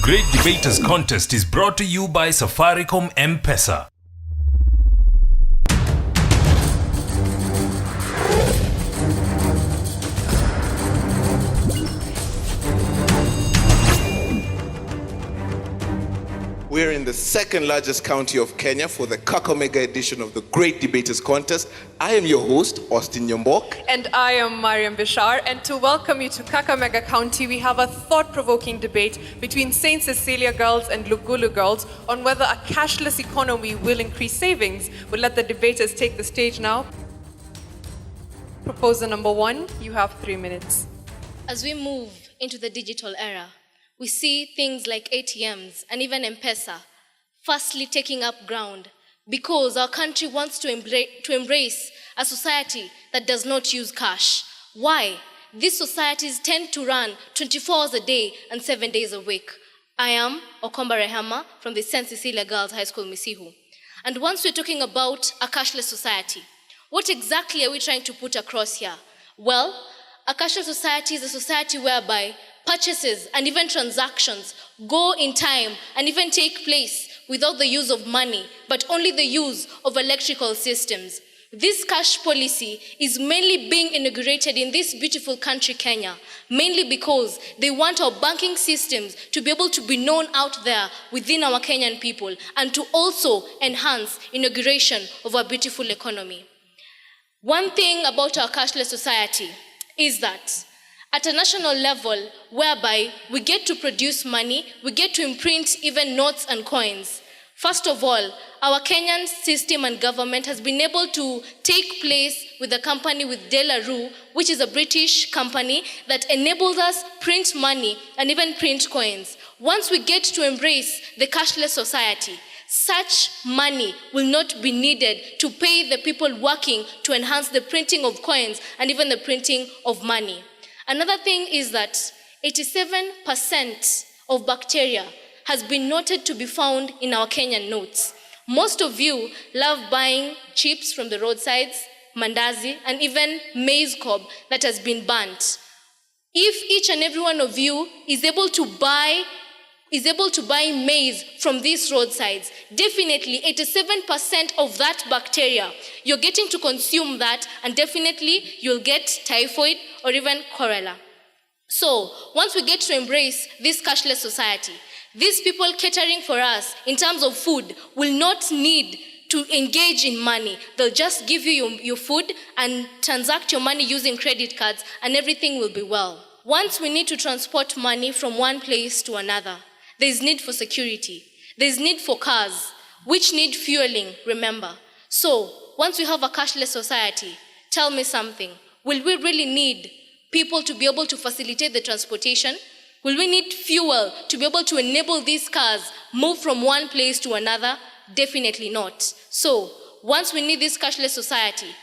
Great Debaters Contest is brought to you by Safaricom M-Pesa. We're in the second largest county of Kenya for the Kakamega edition of the Great Debaters Contest. I am your host, Austin Nyombok. And I am Mariam Bishar. And to welcome you to Kakamega County, we have a thought-provoking debate between St. Cecilia girls and Lugulu girls on whether a cashless economy will increase savings. We'll let the debaters take the stage now. Proposal number 1, you have 3 minutes. As we move into the digital era, we see things like ATMs and even M-Pesa firstly taking up ground because our country wants to embrace a society that does not use cash. Why? These societies tend to run 24 hours a day and 7 days a week. I am Okomba Rehama from the St. Cecilia Girls High School, Misihu. And once we're talking about a cashless society, what exactly are we trying to put across here? Well, a cashless society is a society whereby purchases and even transactions go in time and even take place without the use of money, but only the use of electrical systems. This cash policy is mainly being inaugurated in this beautiful country, Kenya, mainly because they want our banking systems to be able to be known out there within our Kenyan people and to also enhance inauguration of our beautiful economy. One thing about our cashless society is that at a national level, whereby we get to produce money, we get to imprint even notes and coins. First of all, our Kenyan system and government has been able to take place with a company with De La Rue, which is a British company that enables us print money and even print coins. Once we get to embrace the cashless society, such money will not be needed to pay the people working to enhance the printing of coins and even the printing of money. Another thing is that 87% of bacteria has been noted to be found in our Kenyan notes. Most of you love buying chips from the roadsides, mandazi, and even maize cob that has been burnt. If each and every one of you is able to buy maize from these roadsides, definitely 87% of that bacteria, you're getting to consume that, and definitely you'll get typhoid or even cholera. So once we get to embrace this cashless society, these people catering for us in terms of food will not need to engage in money. They'll just give you your food and transact your money using credit cards, and everything will be well. Once we need to transport money from one place to another, there is need for security. There is need for cars, which need fueling, remember. So, once we have a cashless society, tell me something. Will we really need people to be able to facilitate the transportation? Will we need fuel to be able to enable these cars move from one place to another? Definitely not. So, once we need this cashless society,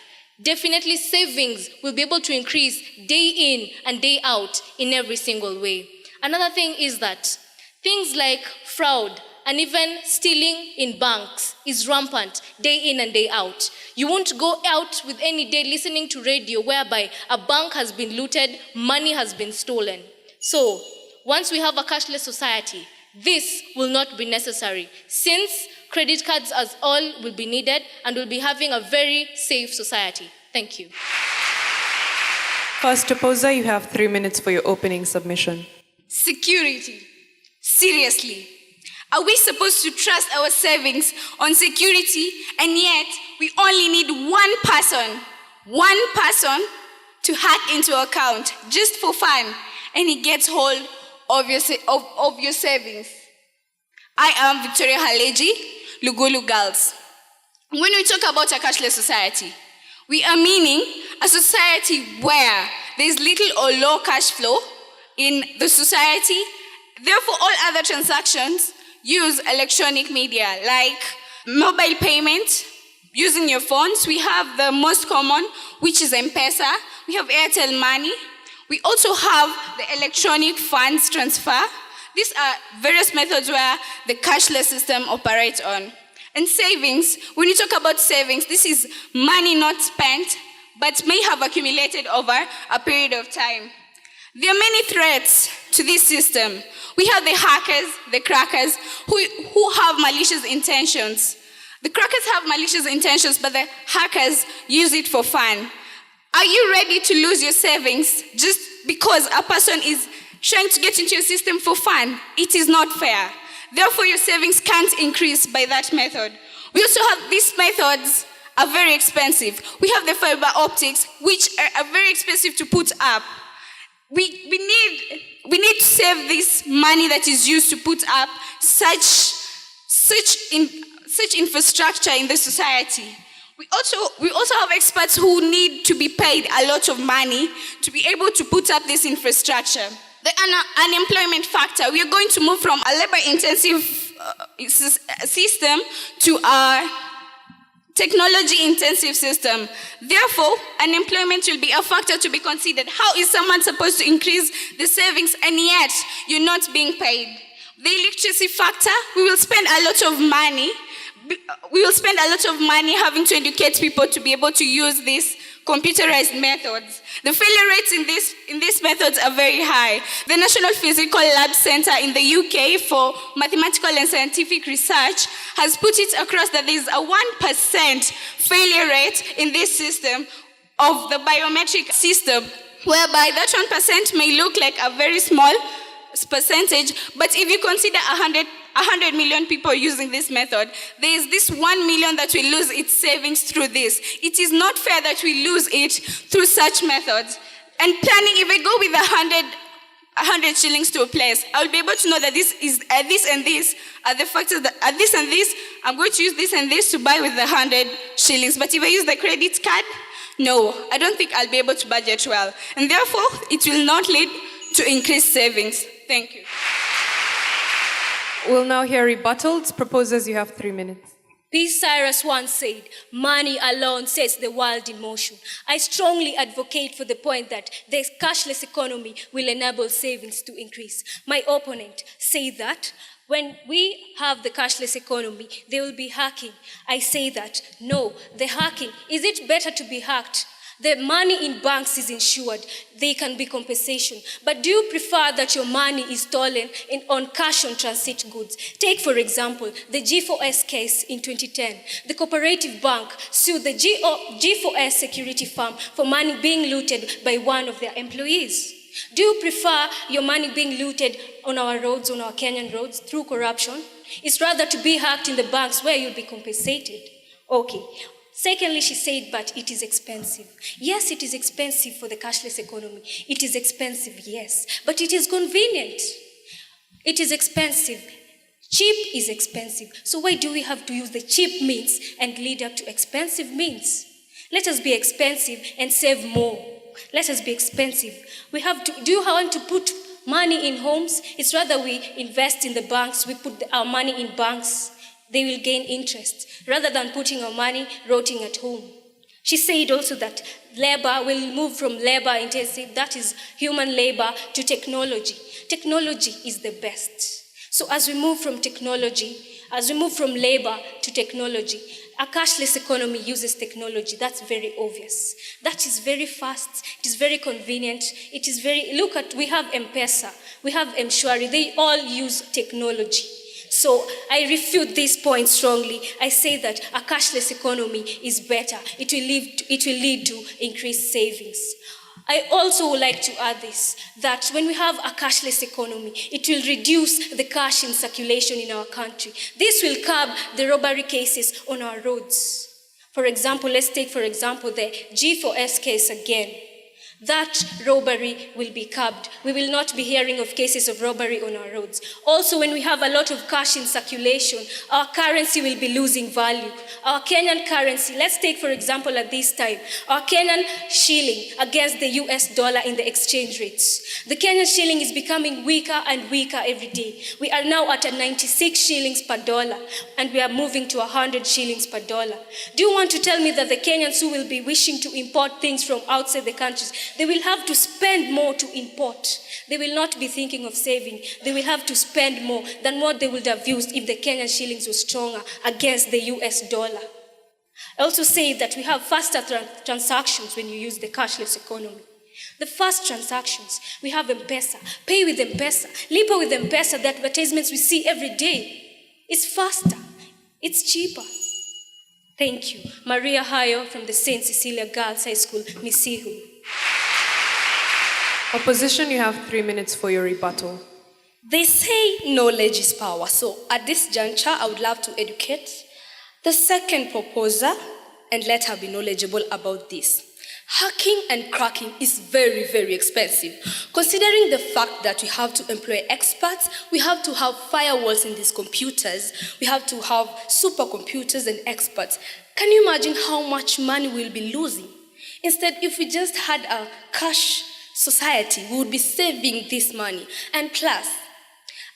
definitely savings will be able to increase day in and day out in every single way. Another thing is that things like fraud and even stealing in banks is rampant day in and day out. You won't go out with any day listening to radio whereby a bank has been looted, money has been stolen. So, once we have a cashless society, this will not be necessary, since credit cards as all will be needed and we'll be having a very safe society. Thank you. First opposer, you have 3 minutes for your opening submission. Security. Seriously, are we supposed to trust our savings on security, and yet we only need one person to hack into your account just for fun, and he gets hold of your savings? I am Victoria Haleji, Lugulu Girls. When we talk about a cashless society, we are meaning a society where there is little or low cash flow in the society. Therefore, all other transactions use electronic media like mobile payment, using your phones. We have the most common, which is M-Pesa. We have Airtel Money. We also have the electronic funds transfer. These are various methods where the cashless system operates on. And savings, when you talk about savings, this is money not spent, but may have accumulated over a period of time. There are many threats to this system. We have the hackers, the crackers, who have malicious intentions. The crackers have malicious intentions, but the hackers use it for fun. Are you ready to lose your savings just because a person is trying to get into your system for fun? It is not fair. Therefore, your savings can't increase by that method. We also have these methods are very expensive. We have the fiber optics, which are very expensive to put up. We need to save this money that is used to put up such infrastructure in the society. We also have experts who need to be paid a lot of money to be able to put up this infrastructure. The unemployment factor, we are going to move from a labor-intensive system to a technology-intensive system. Therefore, unemployment will be a factor to be considered. How is someone supposed to increase the savings and yet you're not being paid? The electricity factor, we will spend a lot of money. We will spend a lot of money having to educate people to be able to use these computerized methods. The failure rates in these methods are very high. The National Physical Lab Center in the UK for Mathematical and Scientific Research has put it across that there is a 1% failure rate in this system of the biometric system, whereby that 1% may look like a very small percentage, but if you consider 100 million people using this method, there is this 1 million that will lose its savings through this. It is not fair that we lose it through such methods. And planning, if I go with 100 shillings to a place, I will be able to know that this and this are the factors that are this and this. I'm going to use this and this to buy with the 100 shillings. But if I use the credit card, no, I don't think I'll be able to budget well. And therefore, it will not lead to increased savings. Thank you. We'll now hear rebuttals. Proposals, you have 3 minutes. P. Cyrus once said, money alone sets the world in motion. I strongly advocate for the point that the cashless economy will enable savings to increase. My opponent say that when we have the cashless economy, there will be hacking. I say that, no, the hacking, is it better to be hacked? The money in banks is insured. There can be compensation. But do you prefer that your money is stolen on cash on transit goods? Take, for example, the G4S case in 2010. The cooperative bank sued the G4S security firm for money being looted by one of their employees. Do you prefer your money being looted on our roads, on our Kenyan roads, through corruption? It's rather to be hacked in the banks where you'll be compensated. Okay. Secondly, she said, but it is expensive. Yes, it is expensive for the cashless economy. It is expensive, yes, but it is convenient. It is expensive. Cheap is expensive. So why do we have to use the cheap means and lead up to expensive means? Let us be expensive and save more. Let us be expensive. Do you want to put money in homes? It's rather we invest in the banks, we put our money in banks. They will gain interest, rather than putting our money rotting at home. She said also that labor will move from labor-intensive, that is human labor, to technology. Technology is the best. So as we move from technology, as we move from labor to technology, a cashless economy uses technology. That's very obvious. That is very fast. It is very convenient. It is we have M-Pesa, we have M-Shwari. They all use technology. So I refute this point strongly. I say that a cashless economy is better. It will lead to increased savings. I also would like to add this, that when we have a cashless economy, it will reduce the cash in circulation in our country. This will curb the robbery cases on our roads. For example, let's take, for example, the G4S case again. That robbery will be curbed. We will not be hearing of cases of robbery on our roads. Also, when we have a lot of cash in circulation, our currency will be losing value. Our Kenyan currency, let's take for example at this time, our Kenyan shilling against the US dollar in the exchange rates. The Kenyan shilling is becoming weaker and weaker every day. We are now at 96 shillings per dollar, and we are moving to 100 shillings per dollar. Do you want to tell me that the Kenyans who will be wishing to import things from outside the countries, they will have to spend more to import? They will not be thinking of saving. They will have to spend more than what they would have used if the Kenyan shillings were stronger against the US dollar. I also say that we have faster transactions when you use the cashless economy. The fast transactions, we have M-Pesa, pay with M-Pesa, lipa with M-Pesa, the advertisements we see every day. It's faster, it's cheaper. Thank you. Maria Hayo from the St. Cecilia Girls High School, Misihu. Opposition, you have 3 minutes for your rebuttal. They say knowledge is power. So at this juncture, I would love to educate the second proposer and let her be knowledgeable about this. Hacking and cracking is very, very expensive. Considering the fact that we have to employ experts, we have to have firewalls in these computers, we have to have supercomputers and experts. Can you imagine how much money we'll be losing? Instead, if we just had a cash society, we would be saving this money. And plus,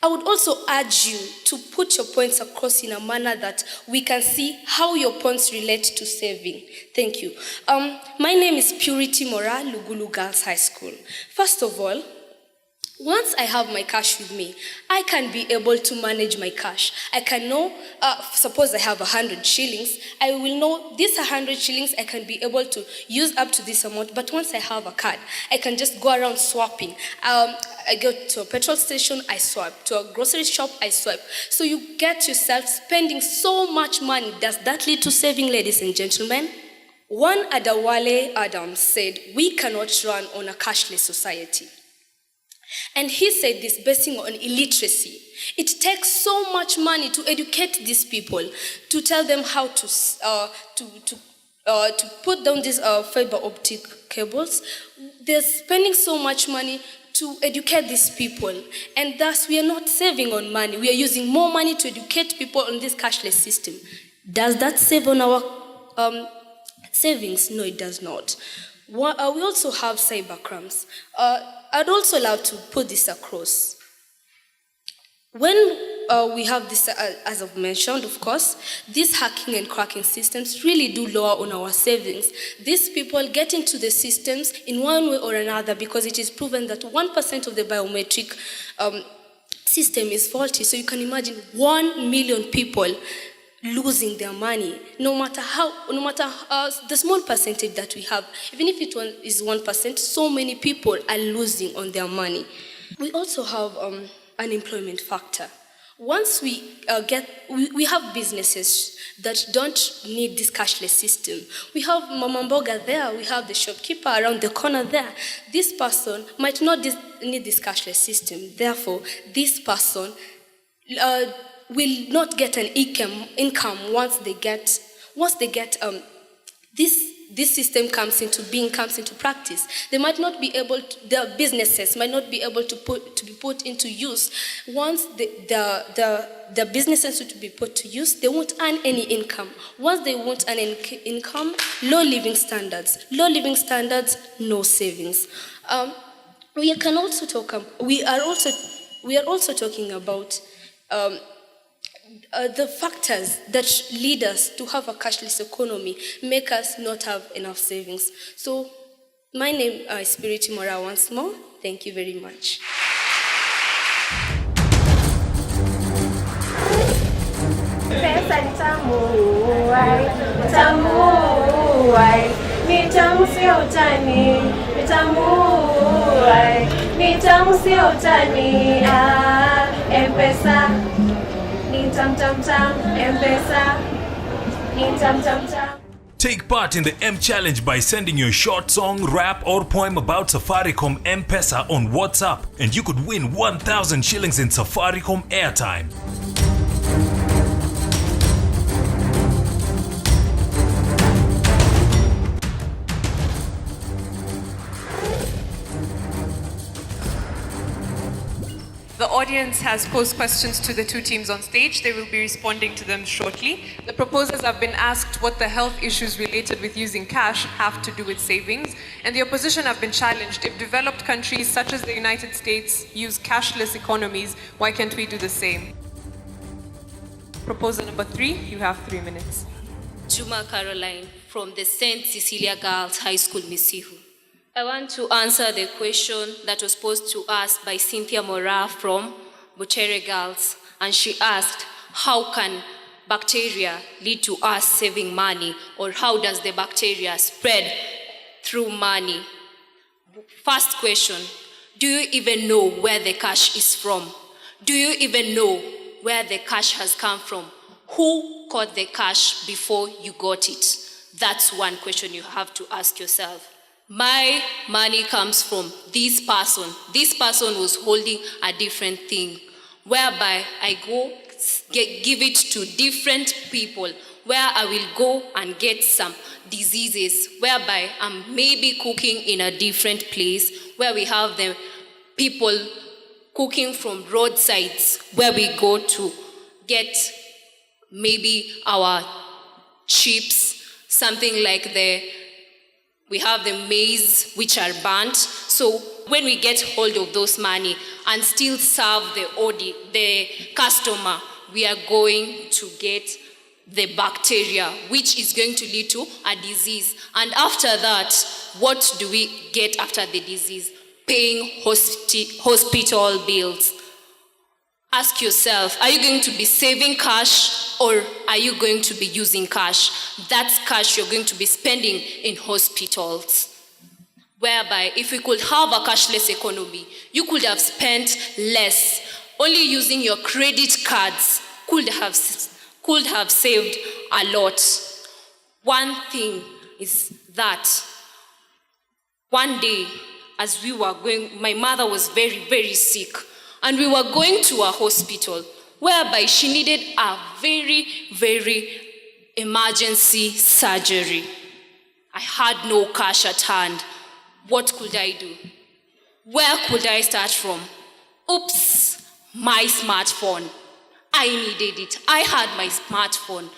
I would also urge you to put your points across in a manner that we can see how your points relate to saving. Thank you. My name is Purity Mora, Lugulu Girls High School. First of all, once I have my cash with me, I can be able to manage my cash. I can know, suppose I have 100 shillings, I will know this 100 shillings I can be able to use up to this amount, but once I have a card, I can just go around swapping. I go to a petrol station, I swipe. To a grocery shop, I swipe. So you get yourself spending so much money. Does that lead to saving, ladies and gentlemen? One Adewale Adams said, we cannot run on a cashless society. And he said this basing on illiteracy. It takes so much money to educate these people, to tell them how to put down these fiber optic cables. They're spending so much money to educate these people, and thus we are not saving on money. We are using more money to educate people on this cashless system. Does that save on our savings? No, it does not. We also have cybercrimes. I'd also love to put this across. When we have this, as I've mentioned, of course, these hacking and cracking systems really do lower on our savings. These people get into the systems in one way or another because it is proven that 1% of the biometric system is faulty. So you can imagine 1 million people losing their money, no matter the small percentage that we have. Even if it is 1%, so many people are losing on their money. We also have unemployment factor. Once we have businesses that don't need this cashless system. We have Mama Mboga there, we have the shopkeeper around the corner there. This person might not need this cashless system. Therefore, this person will not get an income once they get this system comes into being, comes into practice. They might not be able to, their businesses might not be able to be put into use. Once the businesses to be put to use, they won't earn any income. Once they won't earn any income, low living standards, no savings. We are also talking about the factors that lead us to have a cashless economy make us not have enough savings. So, my name is Purity Mora once more. Thank you very much. Pesa ni tamu, ni tamu sio utani, ni tamu sio utani, M-Pesa. Take part in the M Challenge by sending your short song, rap or poem about Safaricom M-Pesa on WhatsApp, and you could win 1,000 shillings in Safaricom airtime. The audience has posed questions to the two teams on stage. They will be responding to them shortly. The proposers have been asked what the health issues related with using cash have to do with savings, and the opposition have been challenged. If developed countries such as the United States use cashless economies, why can't we do the same? Proposal number 3, you have 3 minutes. Juma Caroline from the St. Cecilia Girls High School, Misihu. I want to answer the question that was posed to us by Cynthia Mora from Butere Girls, and she asked, how can bacteria lead to us saving money, or how does the bacteria spread through money? First question, do you even know where the cash is from? Do you even know where the cash has come from? Who got the cash before you got it? That's one question you have to ask yourself. My money comes from this person. This person was holding a different thing, whereby I go give it to different people, where I will go and get some diseases, whereby I'm maybe cooking in a different place, where we have the people cooking from roadsides, where we go to get maybe our chips, something like we have the maize which are burnt. So when we get hold of those money and still serve the customer, we are going to get the bacteria, which is going to lead to a disease. And after that, what do we get after the disease? Paying hospital bills. Ask yourself, are you going to be saving cash or are you going to be using cash? That's cash you're going to be spending in hospitals. Whereby if we could have a cashless economy, you could have spent less. Only using your credit cards could have saved a lot. One thing is that one day, as we were going, my mother was very, very sick, and we were going to a hospital whereby she needed a very, very emergency surgery. I had no cash at hand. What could I do? Where could I start from? Oops, my smartphone. I needed it. I had my smartphone.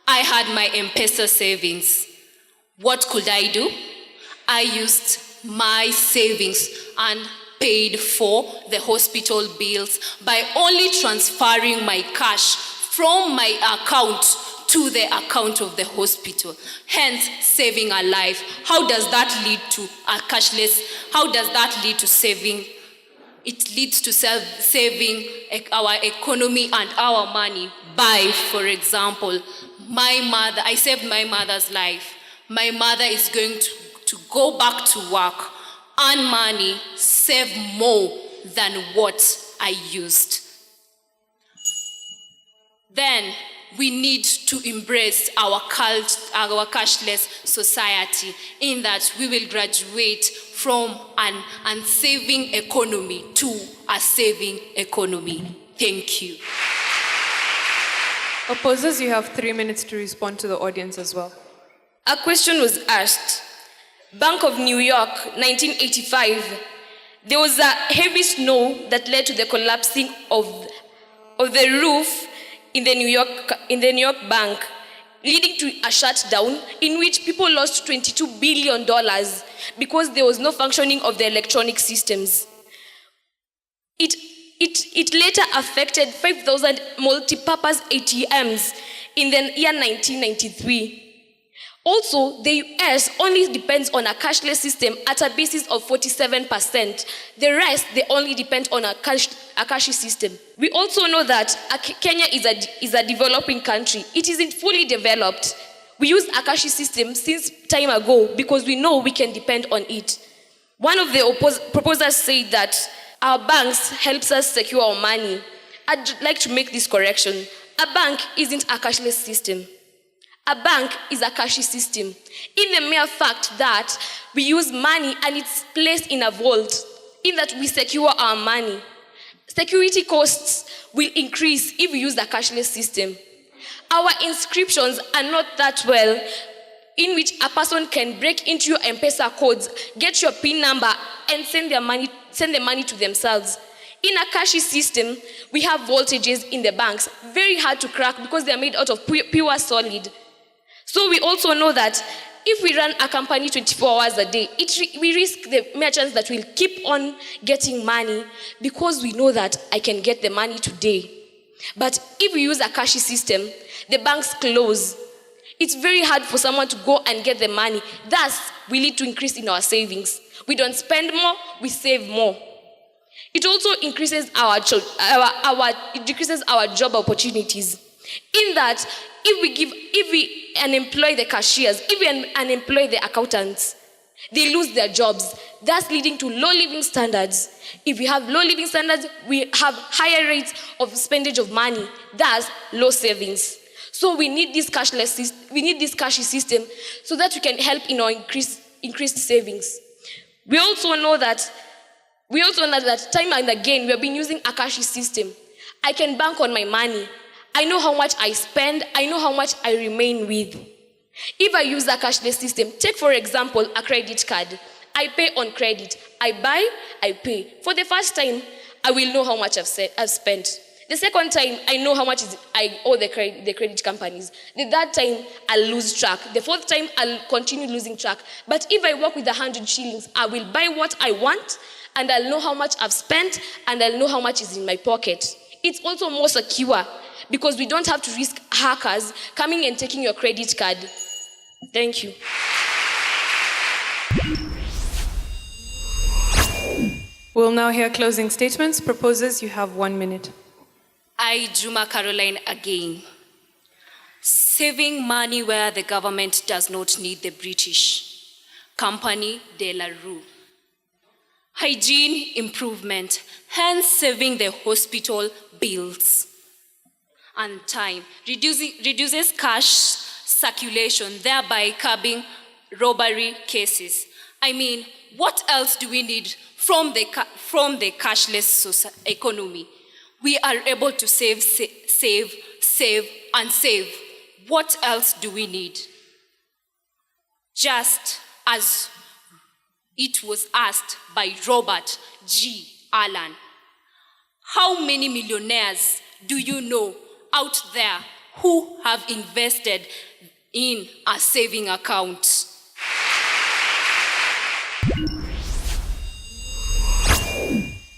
I had my M-Pesa savings. What could I do? I used my savings and paid for the hospital bills by only transferring my cash from my account to the account of the hospital, hence saving a life. How does that lead to a cashless? How does that lead to saving? It leads to saving our economy and our money by, for example, I saved my mother's life. My mother is going to go back to work, earn money, save more than what I used. Then we need to embrace our cashless society, in that we will graduate from an unsaving economy to a saving economy. Thank you. Opposers, you have 3 minutes to respond to the audience as well. A question was asked. Bank of New York, 1985. There was a heavy snow that led to the collapsing of the roof in the New York Bank, leading to a shutdown in which people lost $22 billion because there was no functioning of the electronic systems. It later affected 5,000 multi-purpose ATMs in the year 1993. Also, the US only depends on a cashless system at a basis of 47%. The rest, they only depend on a cashy system. We also know that Kenya is a developing country. It isn't fully developed. We use a cashy system since time ago because we know we can depend on it. One of the proposers said that our banks helps us secure our money. I'd like to make this correction. A bank isn't a cashless system. A bank is a cashy system. In the mere fact that we use money and it's placed in a vault, in that we secure our money. Security costs will increase if we use the cashless system. Our inscriptions are not that well, in which a person can break into your M-Pesa codes, get your PIN number, and send the money to themselves. In a cashy system, we have voltages in the banks, very hard to crack because they are made out of pure solid. So we also know that if we run a company 24 hours a day, we risk the merchants that will keep on getting money because we know that I can get the money today. But if we use a cashy system, the banks close. It's very hard for someone to go and get the money. Thus, we lead to increase in our savings. We don't spend more, we save more. It also increases it decreases our job opportunities. In that, if we unemploy the cashiers, if we unemploy the accountants, They lose their jobs, thus leading to low living standards. If we have low living standards, we have higher rates of spending of money, thus low savings. So we need this cashy system so that we can help in our increased savings. We also know that time and again we have been using a cashy system. I can bank on my money. I know how much I spend. I know how much I remain with. If I use a cashless system, take for example a credit card. I pay on credit. I buy, I pay. For the first time, I will know how much I've spent. The second time, I know how much I owe the credit companies. The third time, I'll lose track. The fourth time, I'll continue losing track. But if I work with 100 shillings, I will buy what I want, and I'll know how much I've spent, and I'll know how much is in my pocket. It's also more secure because we don't have to risk hackers coming and taking your credit card. Thank you. We'll now hear closing statements. Proposers, you have 1 minute. I, Juma Caroline, again. Saving money where the government does not need the British. Company de la Rue. Hygiene improvement, hence saving the hospital bills. And time, reduces cash circulation, thereby curbing robbery cases. I mean, what else do we need from the cashless economy? We are able to save, and save. What else do we need? Just as it was asked by Robert G. Allen, how many millionaires do you know out there who have invested in a saving account?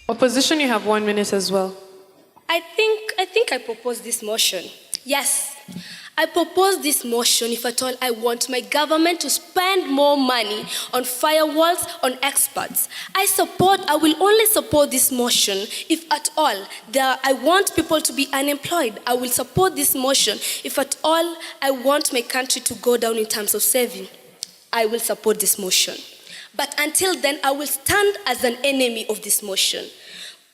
Opposition, you have 1 minute as well. I think I propose this motion. Yes, I propose this motion if at all I want my government to spend more money on firewalls, on experts. I will only support this motion if at all I want people to be unemployed. I will support this motion if at all I want my country to go down in terms of saving. I will support this motion. But until then, I will stand as an enemy of this motion.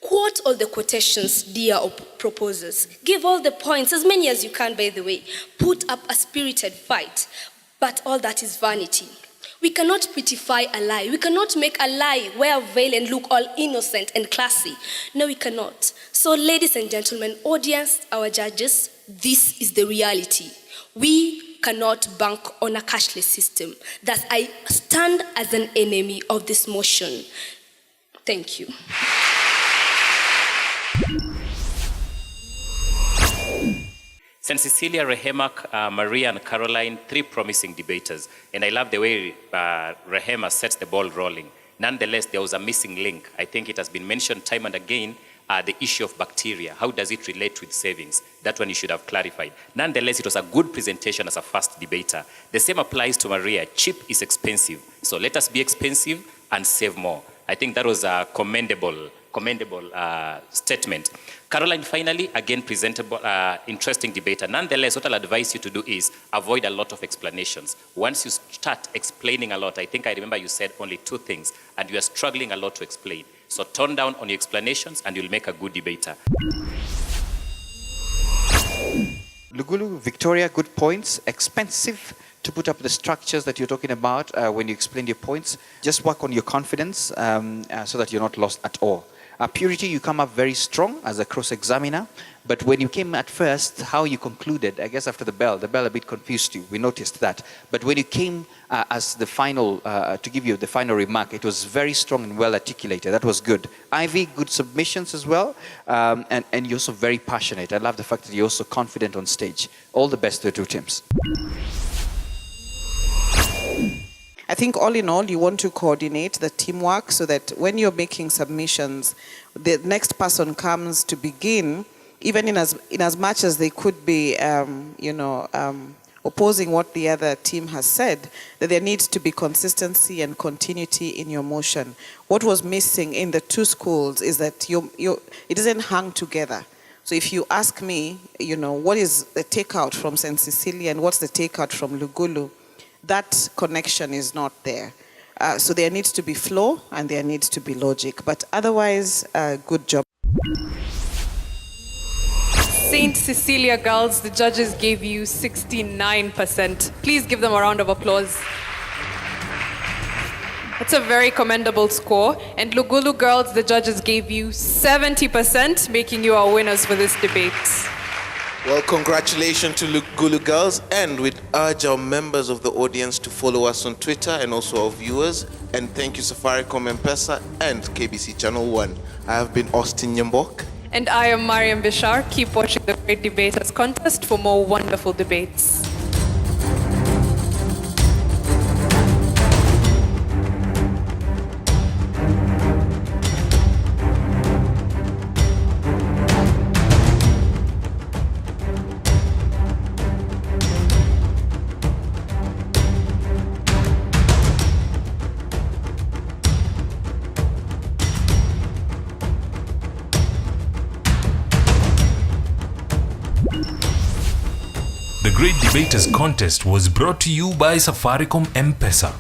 Quote all the quotations, dear proposers. Give all the points, as many as you can, by the way. Put up a spirited fight. But all that is vanity. We cannot prettify a lie. We cannot make a lie wear a veil and look all innocent and classy. No, we cannot. So, ladies and gentlemen, audience, our judges, this is the reality. We cannot bank on a cashless system. Thus, I stand as an enemy of this motion. Thank you. St. Cecilia, Rehema, Maria, and Caroline, 3 promising debaters. And I love the way Rehema sets the ball rolling. Nonetheless, there was a missing link. I think it has been mentioned time and again, the issue of bacteria. How does it relate with savings? That one you should have clarified. Nonetheless, it was a good presentation as a first debater. The same applies to Maria. Cheap is expensive. So let us be expensive and save more. I think that was a commendable statement. Caroline, finally, again, presentable, interesting debater. Nonetheless, what I'll advise you to do is avoid a lot of explanations. Once you start explaining a lot, I think I remember you said only 2 things, and you are struggling a lot to explain. So tone down on your explanations, and you'll make a good debater. Lugulu, Victoria, good points. Expensive to put up the structures that you're talking about when you explain your points. Just work on your confidence so that you're not lost at all. Purity, you come up very strong as a cross-examiner, but when you came at first, how you concluded, I guess after the bell a bit confused you. We noticed that. But when you came as the final, to give you the final remark, it was very strong and well articulated. That was good. Ivy, good submissions as well, and you're also very passionate. I love the fact that you're also confident on stage. All the best to the 2 teams. I think all in all, you want to coordinate the teamwork so that when you're making submissions, the next person comes to begin, even in as much as they could be, opposing what the other team has said, that there needs to be consistency and continuity in your motion. What was missing in the 2 schools is that it doesn't hang together. So if you ask me, what is the takeout from St. Cecilia and what's the takeout from Lugulu, that connection is not there. So there needs to be flow and there needs to be logic. But otherwise, good job. St. Cecilia girls, the judges gave you 69%. Please give them a round of applause. That's a very commendable score. And Lugulu girls, the judges gave you 70%, making you our winners for this debate. Well, congratulations to Lugulu girls, and we'd urge our members of the audience to follow us on Twitter and also our viewers. And thank you Safaricom M-Pesa and KBC Channel 1. I have been Austin Nyambok. And I am Mariam Bishar. Keep watching the Great Debaters Contest for more wonderful debates. The Great Debaters Contest was brought to you by Safaricom M-Pesa.